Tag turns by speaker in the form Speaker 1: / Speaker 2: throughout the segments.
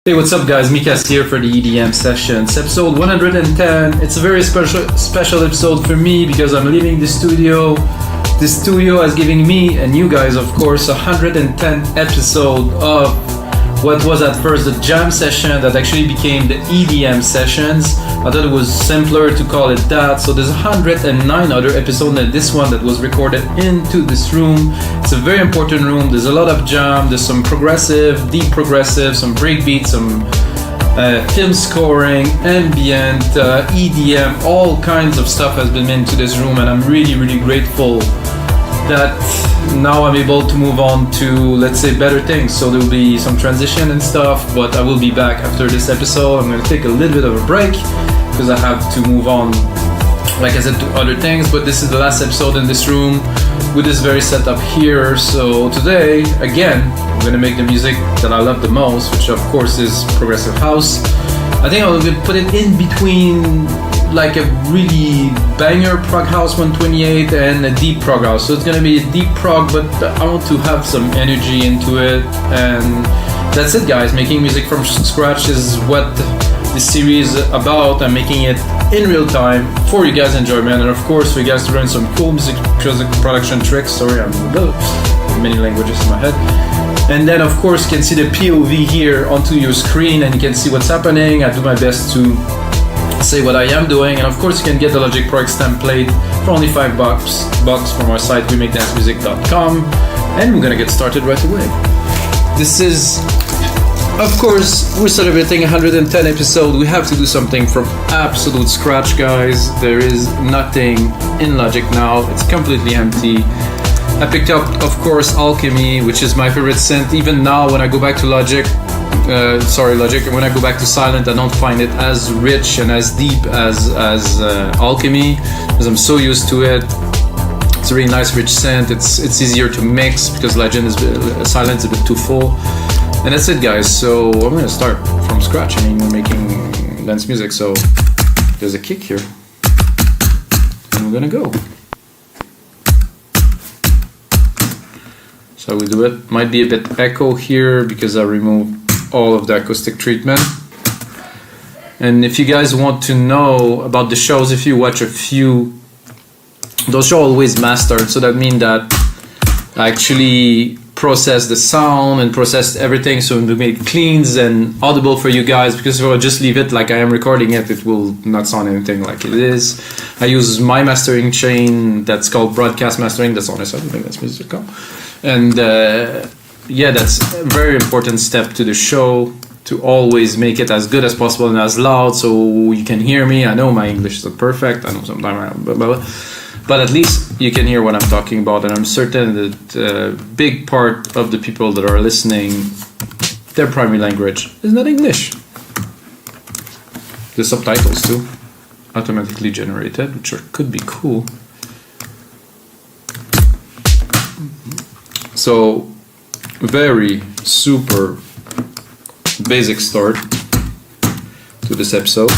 Speaker 1: Hey, what's up guys, Mikas here for the EDM Sessions, episode 110. It's a very special episode for me because I'm leaving the studio. This studio is giving me, and you guys of course, 110 episode of what was at first the jam session that actually became the EDM Sessions. I thought it was simpler to call it that, so there's 109 other episodes than this one that was recorded into this room. It's a very important room, there's a lot of jam, there's some progressive, deep progressive, some breakbeat, some film scoring, ambient, EDM, all kinds of stuff has been into this room, and I'm really grateful that now I'm able to move on to, let's say, better things. So there will be some transition and stuff, but I will be back after this episode. I'm going to take a little bit of a break because I have to move on, like I said, to other things, but this is the last episode in this room with this very setup here. So today, again, I'm going to make the music that I love the most, which of course is progressive house. I think I'll put it in between like a really banger prog house 128 and a deep prog house. So it's gonna be a deep prog, but I want to have some energy into it, and that's it guys. Making music from scratch is what this series is about. I'm making it in real time for you guys' enjoyment, and of course for you guys to learn some cool music production tricks. Sorry, I'm many languages in my head. And then of course you can see the POV here onto your screen and you can see what's happening. I do my best to say what I am doing, and of course you can get the Logic Pro X template for only $5 from our site WeMakeDanceMusic.com, and we're gonna get started right away. This is, of course, we're celebrating 110 episodes. We have to do something from absolute scratch, guys. There is nothing in Logic now, it's completely empty. I picked up, of course, Alchemy, which is my favorite synth. Even now when I go back to Logic, when I go back to Silent, I don't find it as rich and as deep as Alchemy, because I'm so used to it. It's a really nice rich synth. It's easier to mix because Silent is a bit too full. And that's it guys, so I'm gonna start from scratch. I mean, we're making dance music, so there's a kick here. And we're gonna go. So we do it. Might be a bit echo here because I removed all of the acoustic treatment. And if you guys want to know about the shows, if you watch a few, those shows are always mastered, so that means that I actually process the sound and process everything so to make it clean and audible for you guys, because if I just leave it like I am recording it, it will not sound anything like it is. I use my mastering chain that's called Broadcast Mastering, that's on the site, I think that's music.com. And yeah, that's a very important step to the show, to always make it as good as possible and as loud so you can hear me. I know my English isn't perfect, I know sometimes, but at least you can hear what I'm talking about, and I'm certain that a big part of the people that are listening, their primary language is not English. The subtitles too, automatically generated, which could be cool. So, very super basic start to this episode,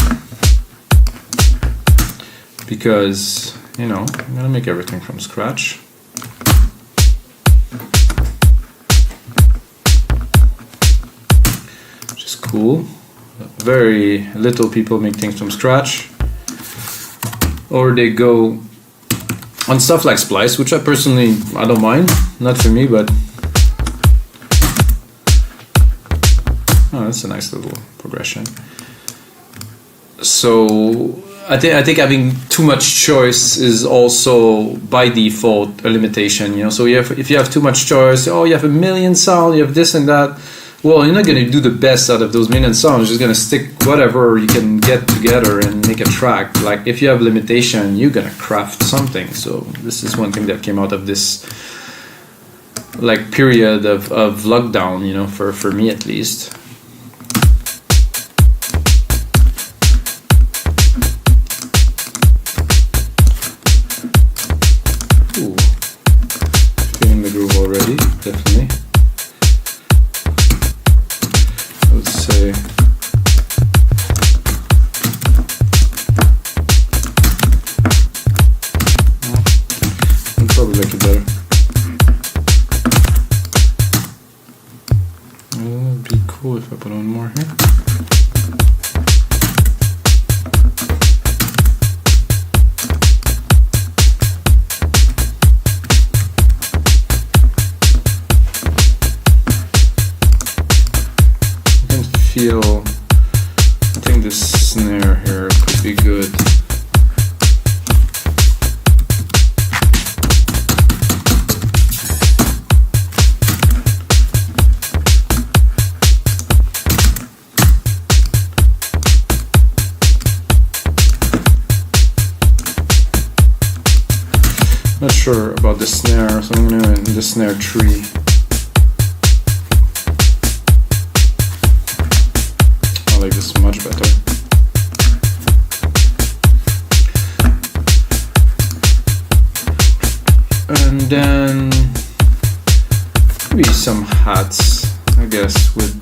Speaker 1: because, you know, I'm gonna make everything from scratch. Which is cool. Very little people make things from scratch, or they go on stuff like Splice, which I don't mind, not for me, but oh, that's a nice little progression. So I think having too much choice is also by default a limitation, you know. So if you have too much choice, oh, you have a million sounds, you have this and that. Well, you're not going to do the best out of those million sounds. You're just going to stick whatever you can get together and make a track. Like, if you have limitation, you're going to craft something. So this is one thing that came out of this like period of lockdown, you know, for me at least. Ooh. Feeling the groove already, definitely. Say I'll probably like it better. It'd be cool if I put on more here. I think this snare here could be good. Not sure about the snare, so I'm gonna in the snare tree. I like this much better. And then maybe some hats, I guess, with,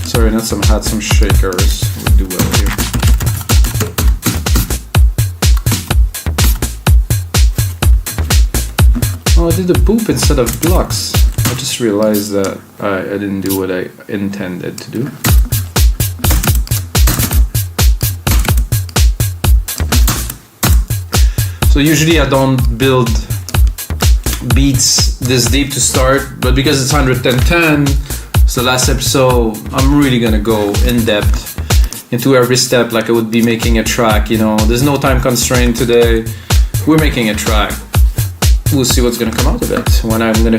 Speaker 1: sorry, not some hats, some shakers would do well here. Oh, I did the boop instead of plucks. I just realized that I didn't do what I intended to do. So usually I don't build beats this deep to start, but because it's 110, it's the last episode, I'm really gonna go in depth into every step like I would be making a track, you know. There's no time constraint today. We're making a track. We'll see what's gonna come out of it. When I'm gonna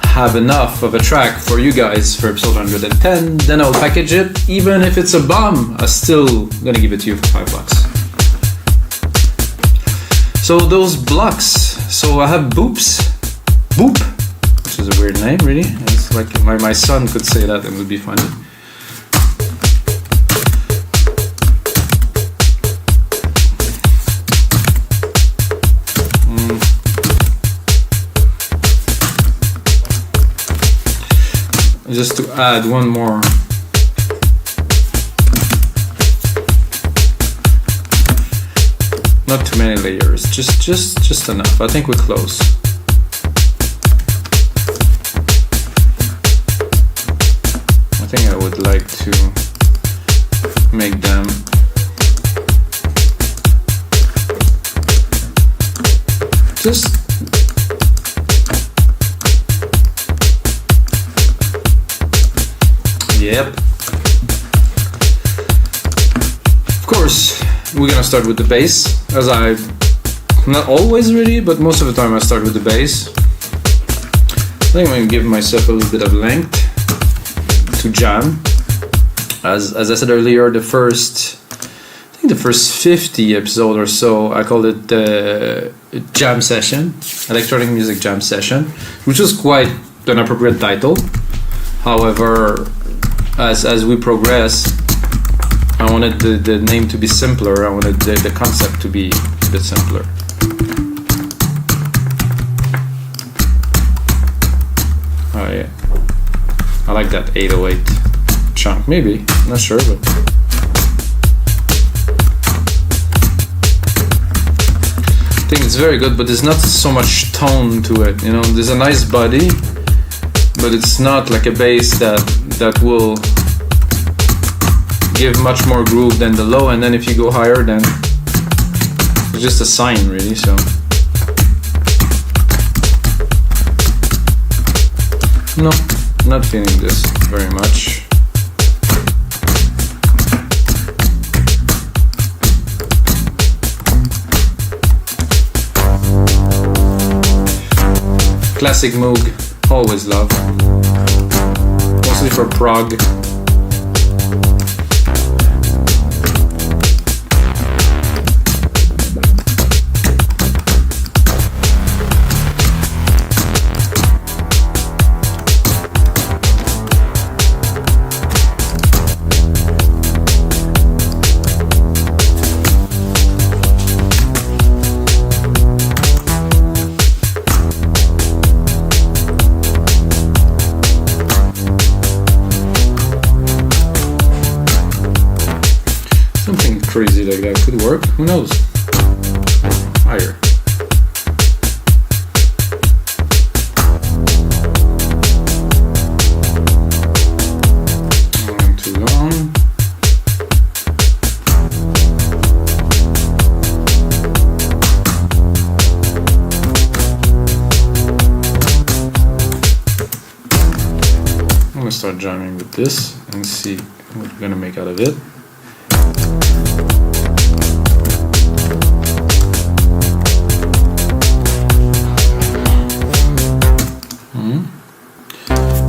Speaker 1: have enough of a track for you guys for episode 110, then I'll package it. Even if it's a bomb, I'm still gonna give it to you for $5. So those blocks, so I have boops, boop, which is a weird name really. It's like my son could say that, it would be funny. Just to add one more. Not too many layers, just enough. I think we're close. I think I would like to make them just yep. Of course, we're gonna start with the bass, as I, not always really, but most of the time I start with the bass. I think I'm gonna give myself a little bit of length to jam. As I said earlier, the first 50 episode or so, I called it the jam session, electronic music jam session, which was quite an appropriate title. However, as we progress, I wanted the name to be simpler. I wanted the concept to be a bit simpler. Oh yeah, I like that 808 chunk. Maybe, I'm not sure, but I think it's very good. But there's not so much tone to it. You know, there's a nice body, but it's not like a bass that will give much more groove than the low, and then if you go higher, then it's just a sine really. So no, not feeling this very much. Classic Moog, always love, mostly for prog. Crazy like that could work. Who knows? Higher. Too jamming with this and see what we're gonna make out of it.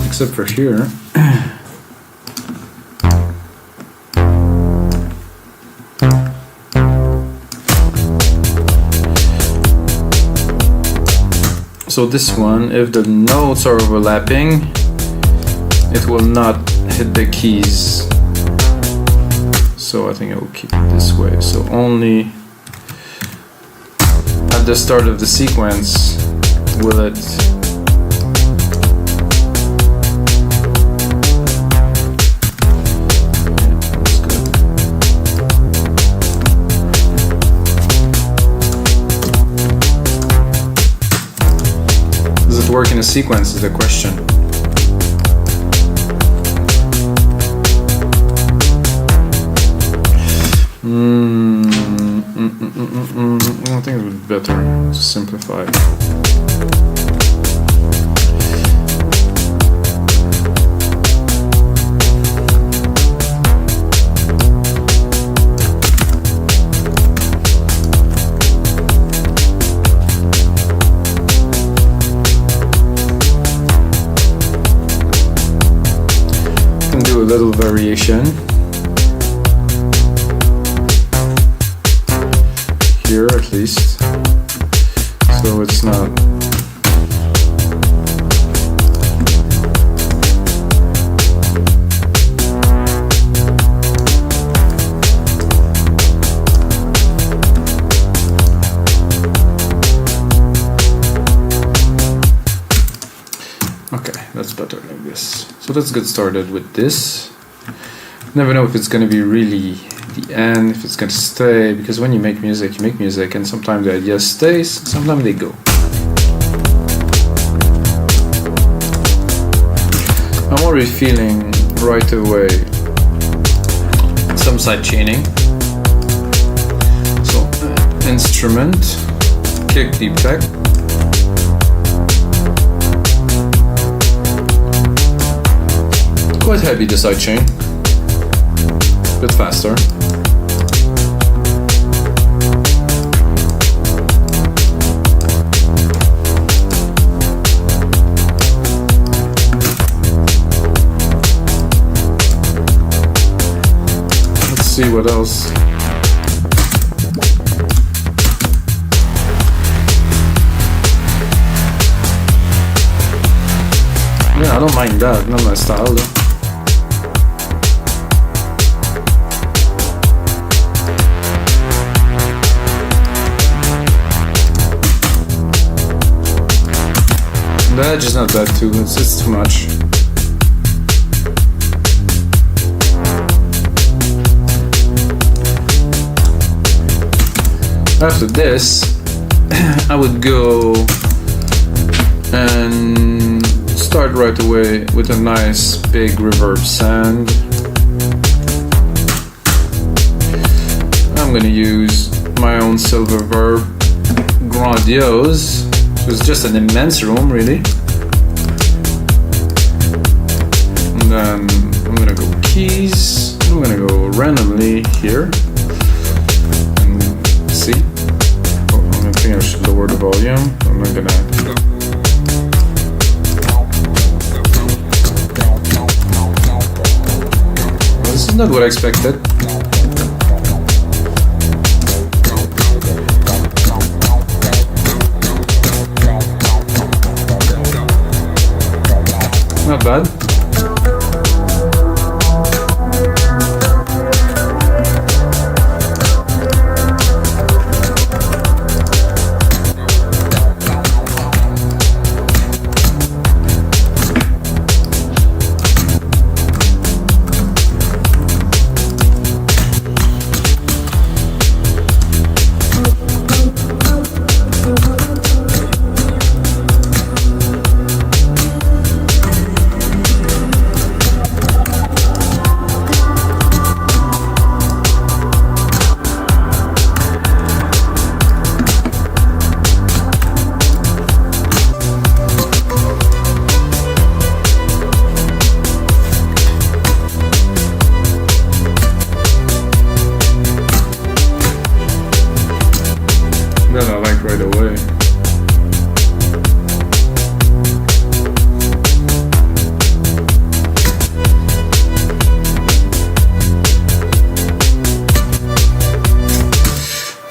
Speaker 1: Except for here. So this one, if the notes are overlapping, it will not hit the keys. So I think I will keep it this way. So only at the start of the sequence will it work in a sequence is the question. I think it would be better to simplify. A little variation here, at least, so it's not okay. That's better like this. So let's get started with this. Never know if it's going to be really the end, if it's going to stay, because when you make music, and sometimes the ideas stays, sometimes they go. I'm already feeling right away some side chaining. So instrument, kick, deep tech. Quite heavy the side chain, a bit faster. Let's see what else. Yeah, I don't mind that, not my style though. The edge is not bad too, it's too much. After this, I would go and start right away with a nice big reverb sound. I'm gonna use my own silver verb, grandiose. It was just an immense room, really. And then I'm gonna go keys. I'm gonna go randomly here and see. Oh, I think I should lower the volume. I'm not gonna. Well, this is not what I expected. Not bad.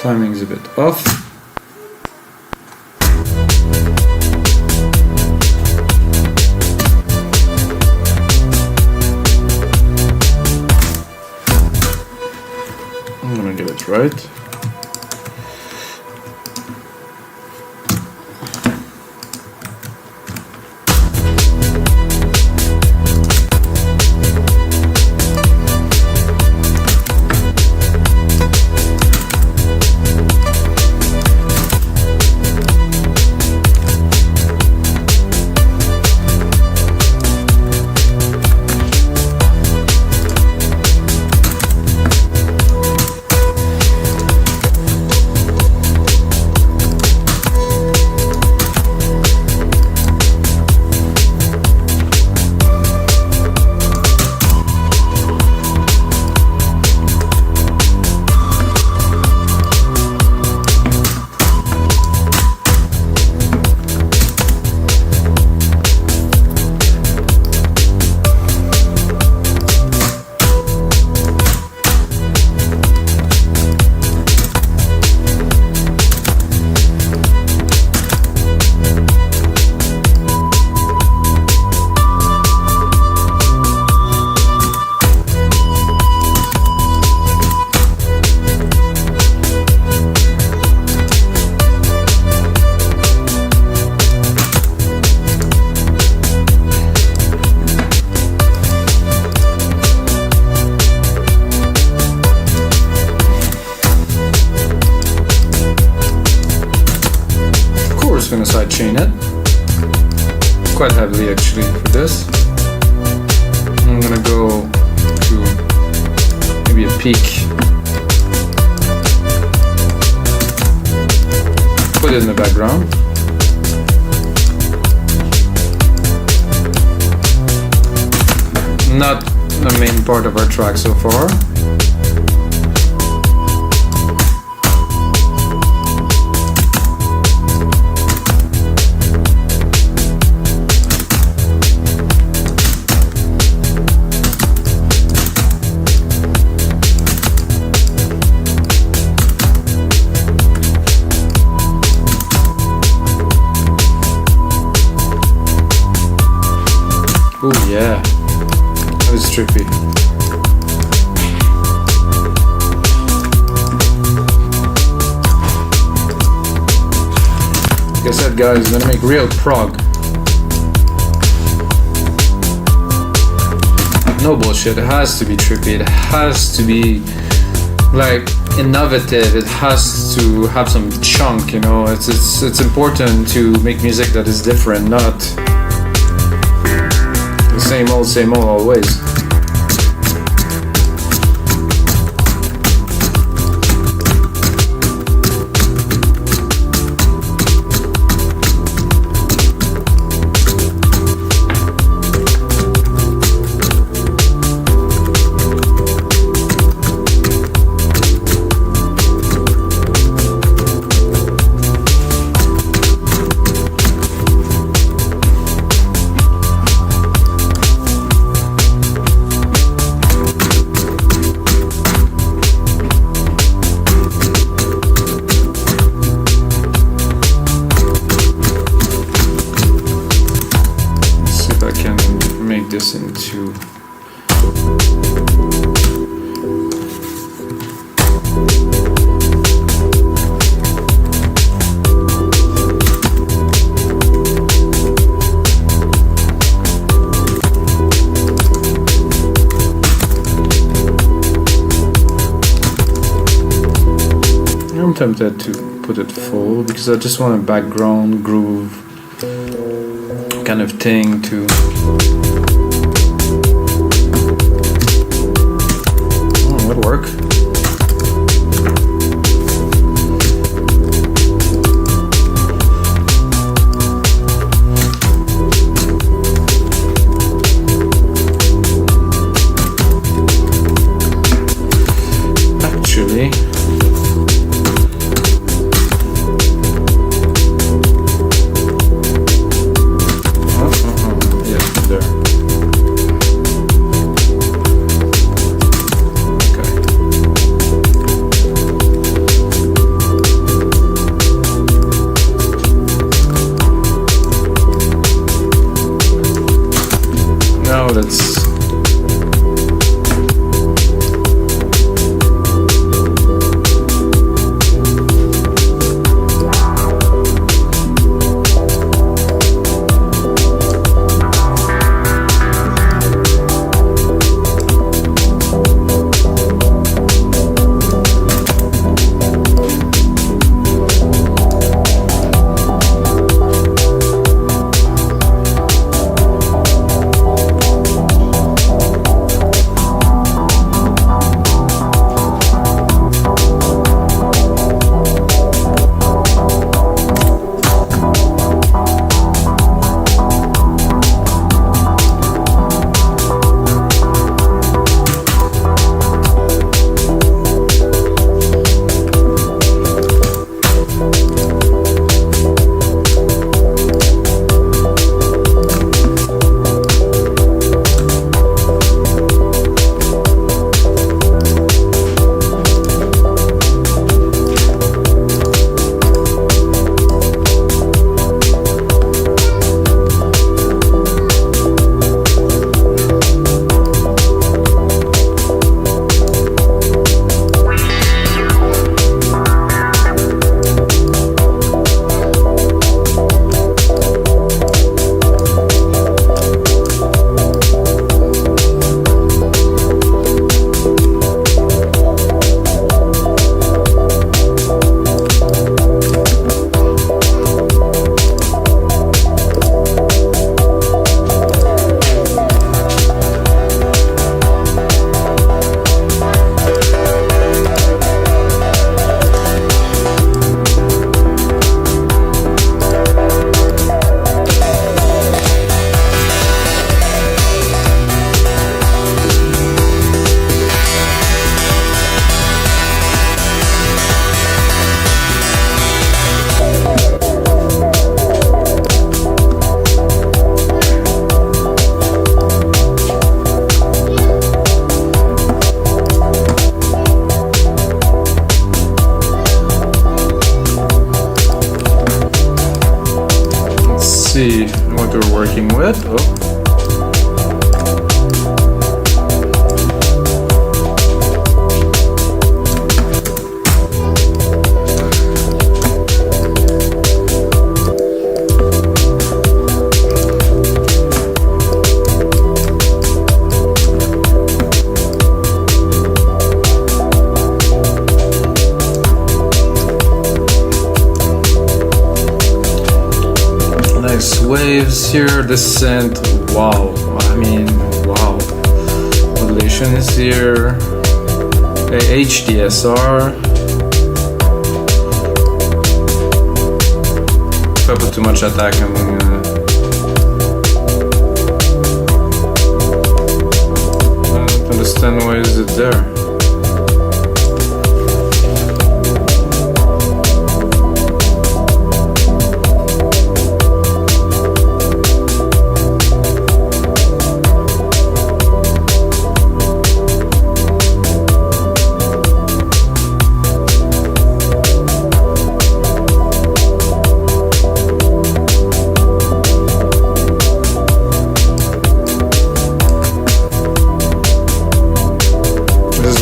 Speaker 1: Timing's a bit off. I'm gonna get it right. Gonna sidechain it quite heavily actually for this. I'm gonna go to maybe a peak, put it in the background. Not the main part of our track so far. Oh yeah, that was trippy. Like I said, guys, I'm gonna make real prog. No bullshit, it has to be trippy, it has to be like innovative, it has to have some chunk, you know. It's important to make music that is different, not same old always. This into I'm tempted to put it full because I just want a background groove kind of thing to work. Actually, yeah, there. see what we're working with. Oh. Waves here, the synth, wow, I mean, wow. Modulation is here, HDSR. If I put too much attack, I'm gonna... I don't understand why is it there.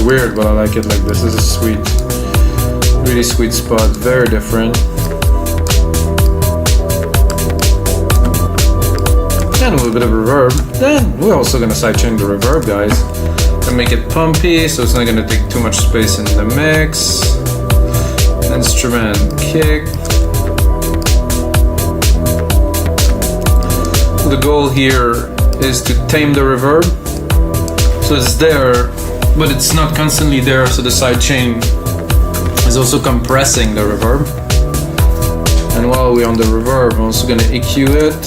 Speaker 1: Weird, but I like it like this. This is sweet, really sweet spot, very different. And a little bit of reverb. Then we're also gonna sidechain the reverb, guys, and make it pumpy, so it's not gonna take too much space in the mix. Instrument kick. The goal here is to tame the reverb, so it's there, but it's not constantly there, so the sidechain is also compressing the reverb. And while we're on the reverb, I'm also gonna EQ it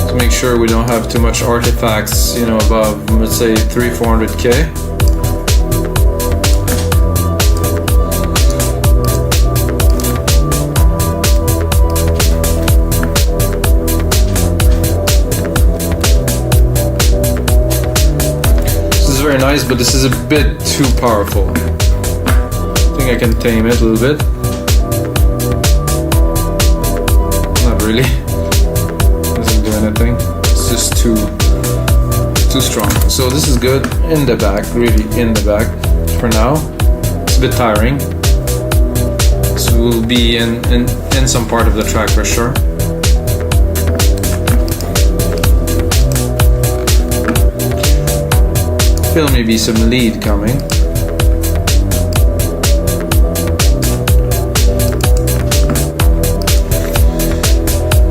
Speaker 1: to make sure we don't have too much artifacts, you know, above, let's say 300-400K. Very nice, but this is a bit too powerful. I think I can tame it a little bit. Not really. Doesn't do anything. It's just too strong. So this is good in the back, really in the back for now. It's a bit tiring. So we'll be in some part of the track for sure. Feel maybe some lead coming.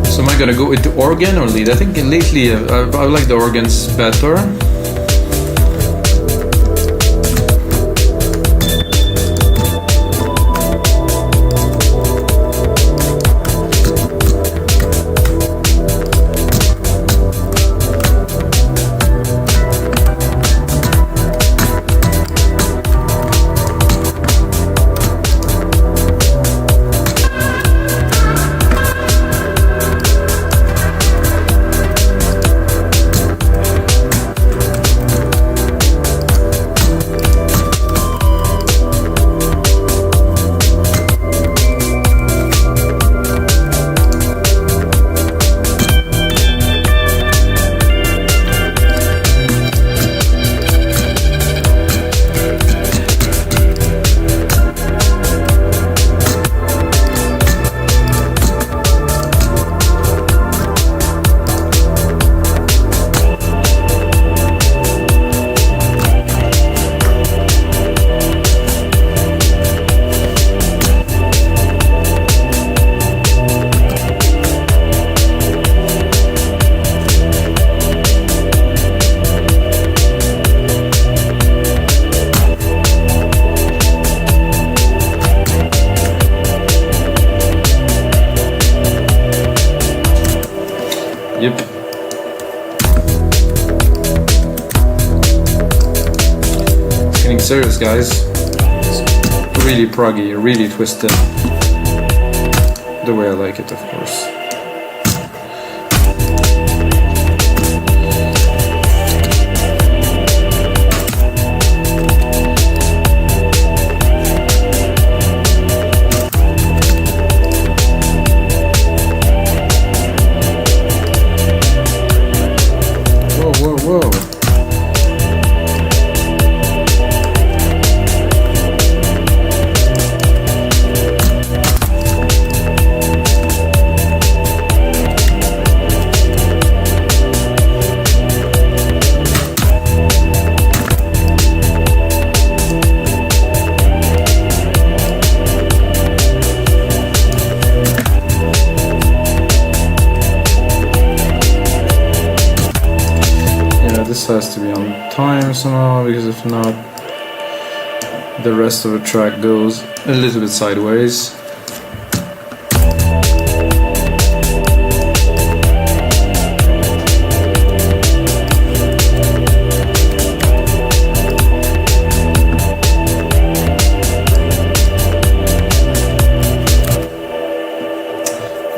Speaker 1: So am I gonna go with the organ or lead? I think lately I like the organs better. Yep. It's getting serious, guys. It's really proggy, really twisted. The way I like it, of course. has to be on time somehow, because if not, the rest of the track goes a little bit sideways.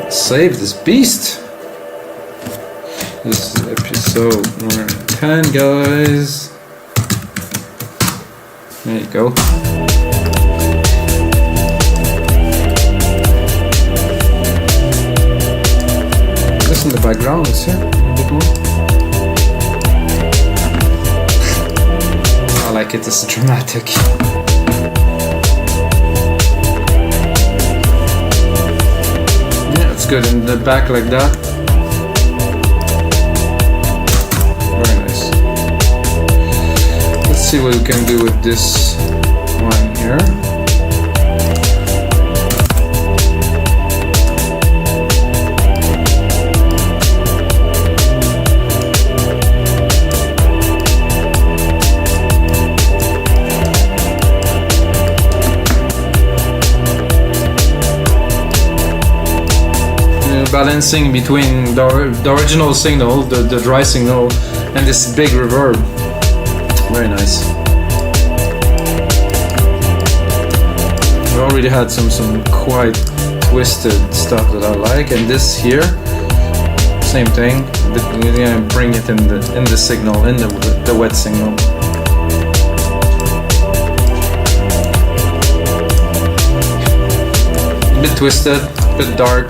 Speaker 1: Save this beast. This is episode 110, guys. There you go. Listen to the background, let's hear a bit more. I like it, it's dramatic. Yeah, it's good in the back like that. See what we can do with this one here. Balancing between the original signal, the dry signal, and this big reverb. Very nice. We already had some quite twisted stuff that I like, and this here, same thing. We're gonna bring it in the signal, in the wet signal. A bit twisted, a bit dark.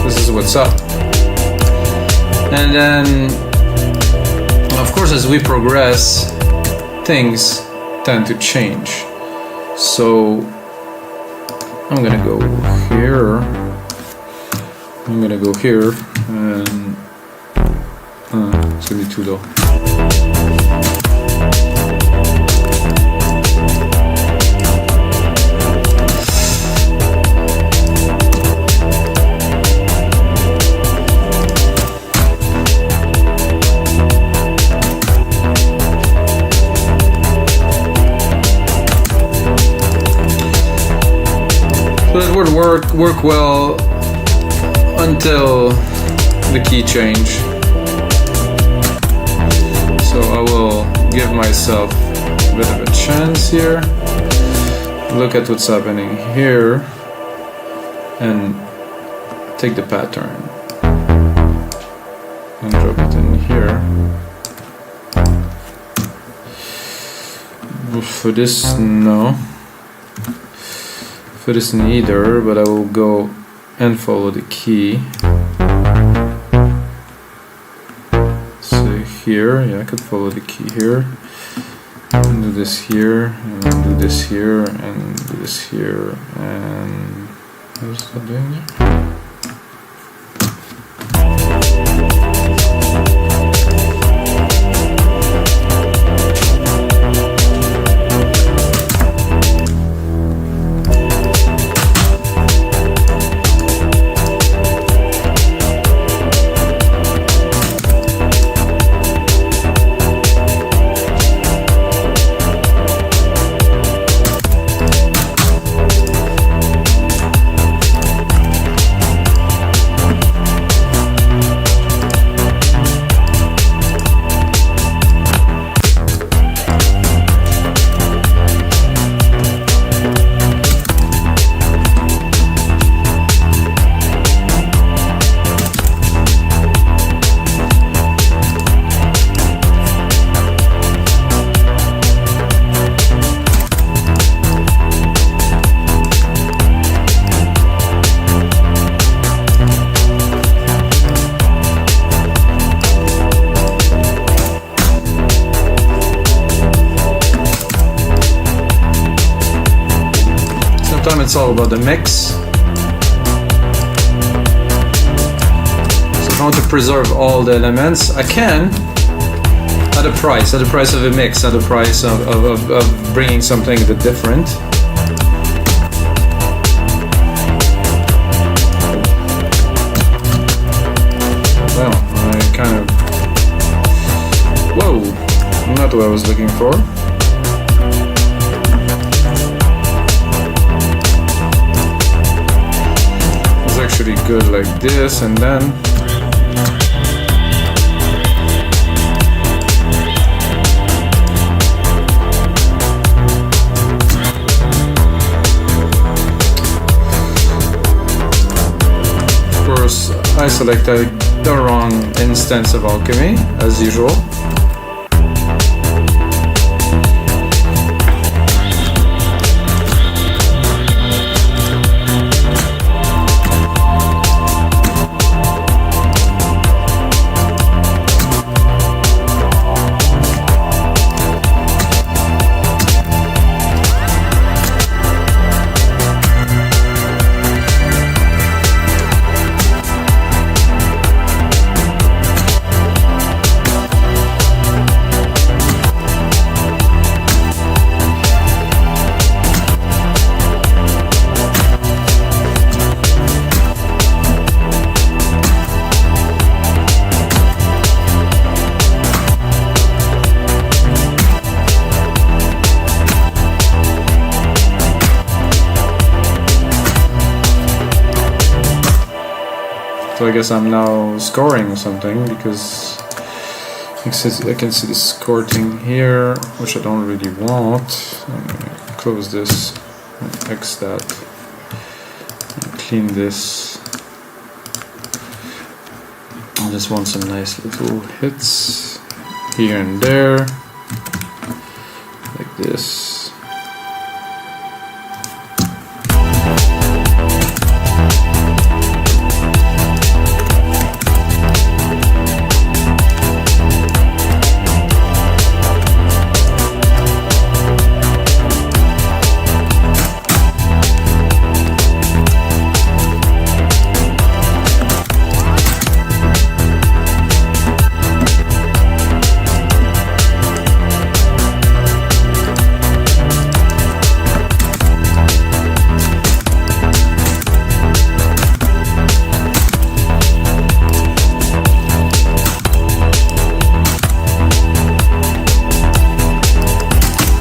Speaker 1: This is what's up. And then, of course, as we progress, things tend to change. So I'm gonna go here. I'm gonna go here, and it's gonna be too low. So it would work well until the key change. So I will give myself a bit of a chance here. Look at what's happening here and take the pattern and drop it in here. For this, no. For this neither, but I will go and follow the key. So here, yeah, I could follow the key here, and do this here, and do this here, and do this here, and what is that doing there? It's all about the mix. So if I want to preserve all the elements, I can at a price of a mix, at a price of bringing something a bit different. Well, I kind of Not what I was looking for. It's actually good like this, and then I selected the wrong instance of Alchemy, as usual. So I guess I'm now scoring or something, because I can see this score thing here, which I don't really want. Close this, X that, clean this. I just want some nice little hits here and there, like this.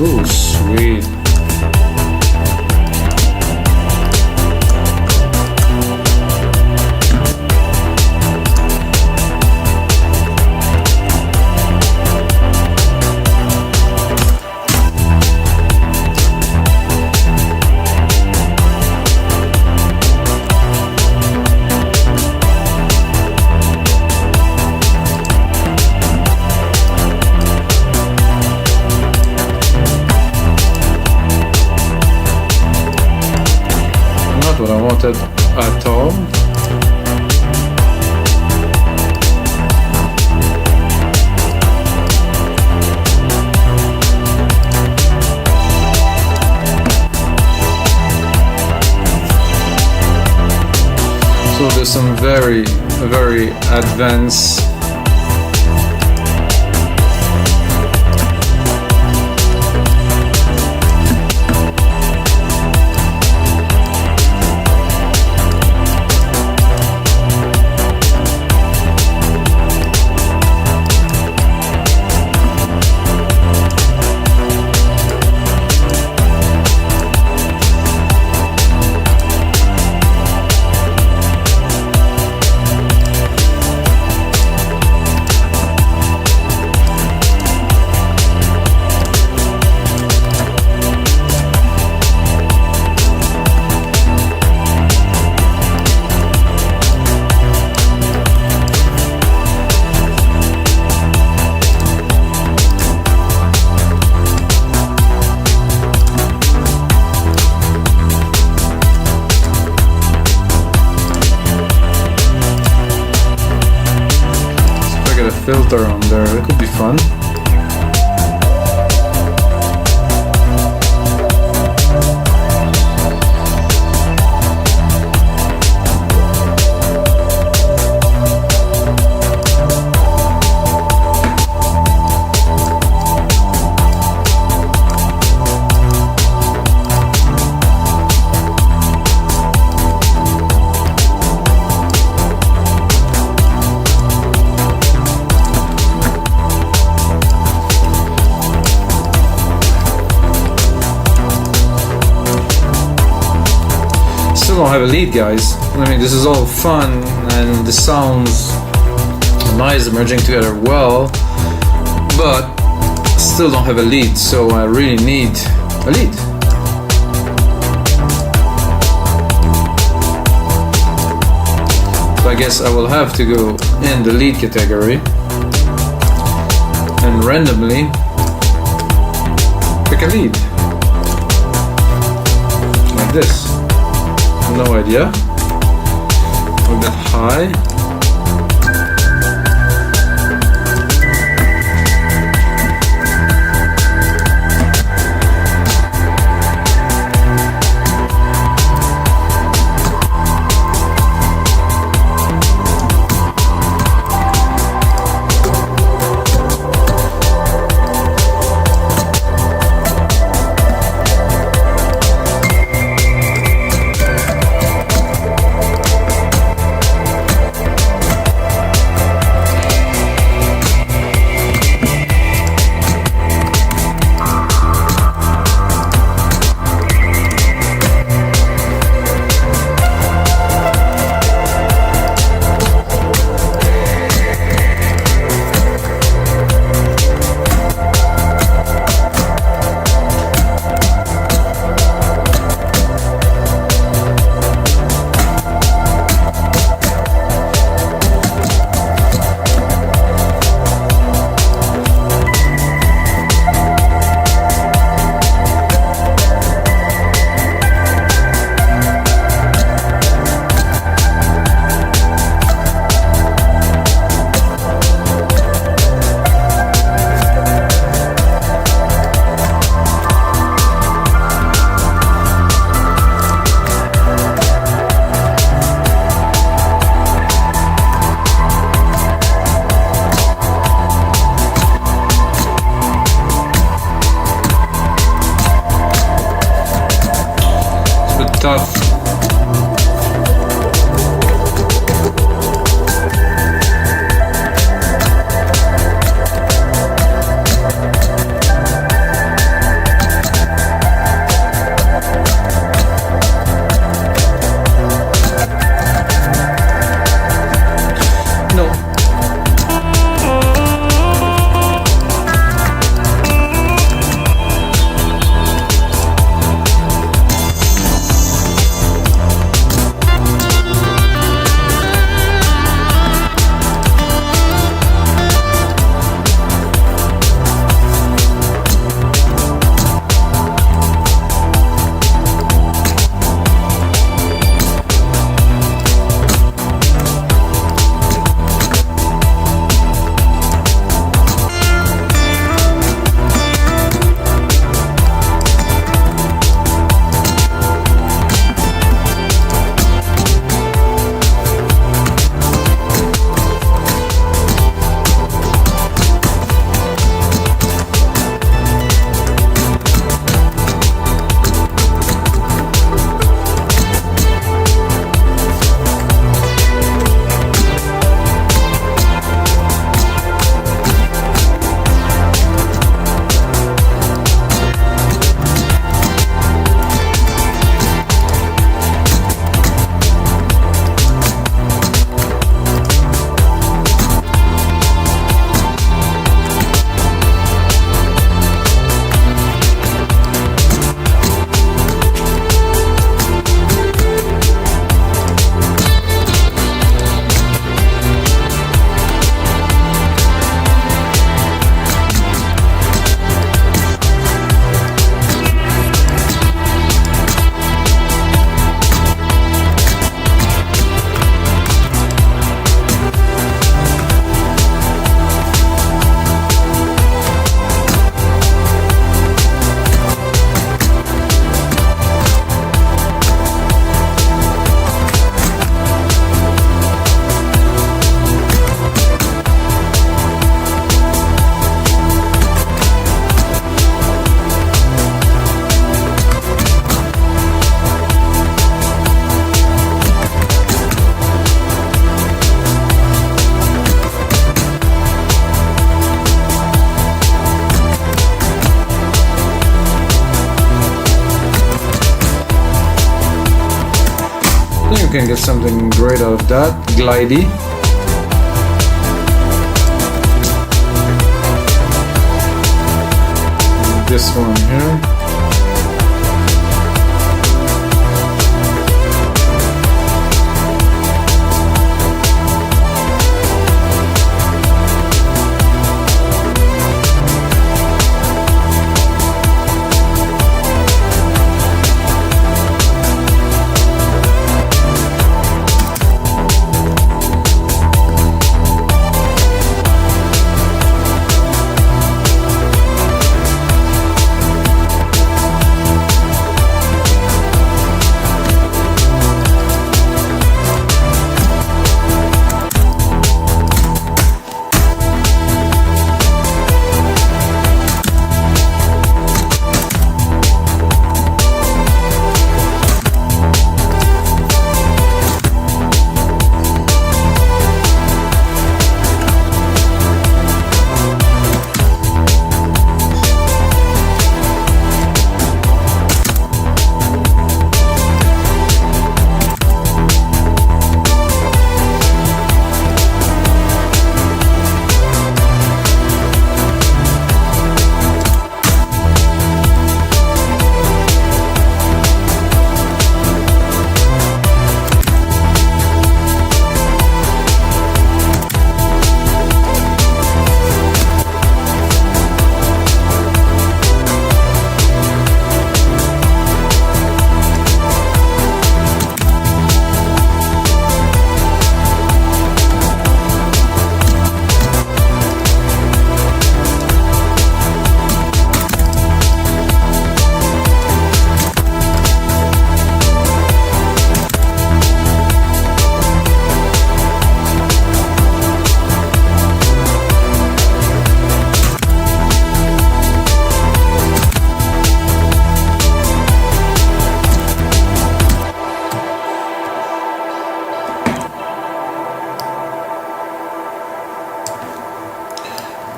Speaker 1: Oh, sweet. What I wanted at all. So there's some very advanced filter on there. It could be fun. don't have a lead, guys. I mean, this is all fun and the sounds nice, merging together well, but still don't have a lead, so I really need a lead. So I guess I will have to go in the lead category and randomly pick a lead. Like this. No idea. A bit high. can get something great out of that. Glidey. This one here.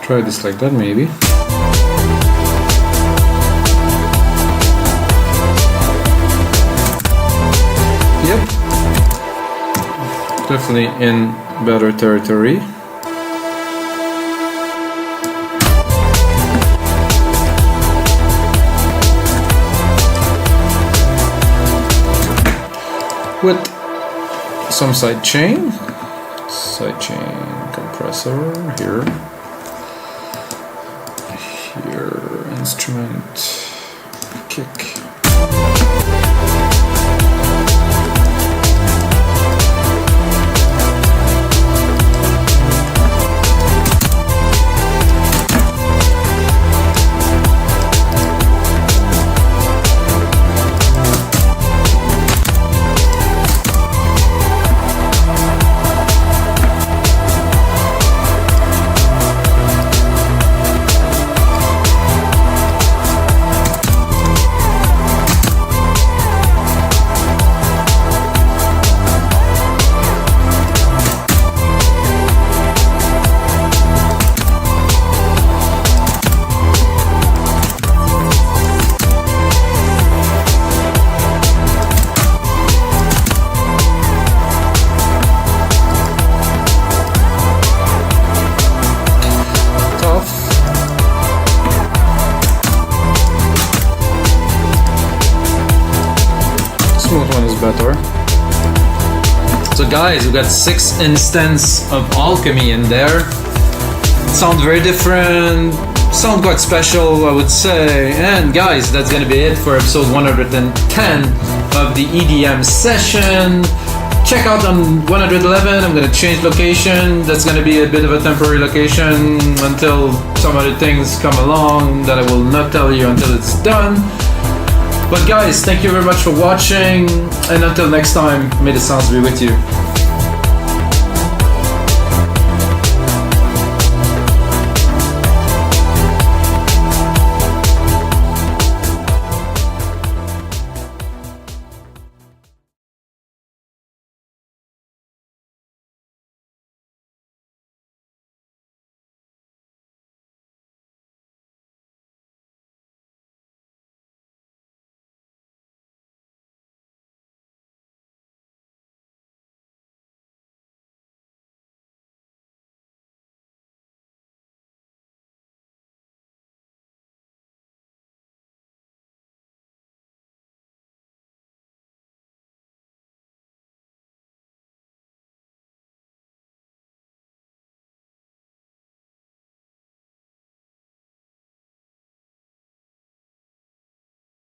Speaker 1: Try this like that maybe. Yep. Definitely in better territory. With some sidechain compressor here. Here, instrument, kick. One is better. So guys, we got 6 instances of Alchemy in there. Sound very different, sound quite special, I would say. And guys, that's gonna be it for episode 110 of the EDM session. Check out on 111, I'm gonna change location. That's gonna be a bit of a temporary location until some other things come along that I will not tell you until it's done. But guys, thank you very much for watching, and until next time, may the sounds be with you.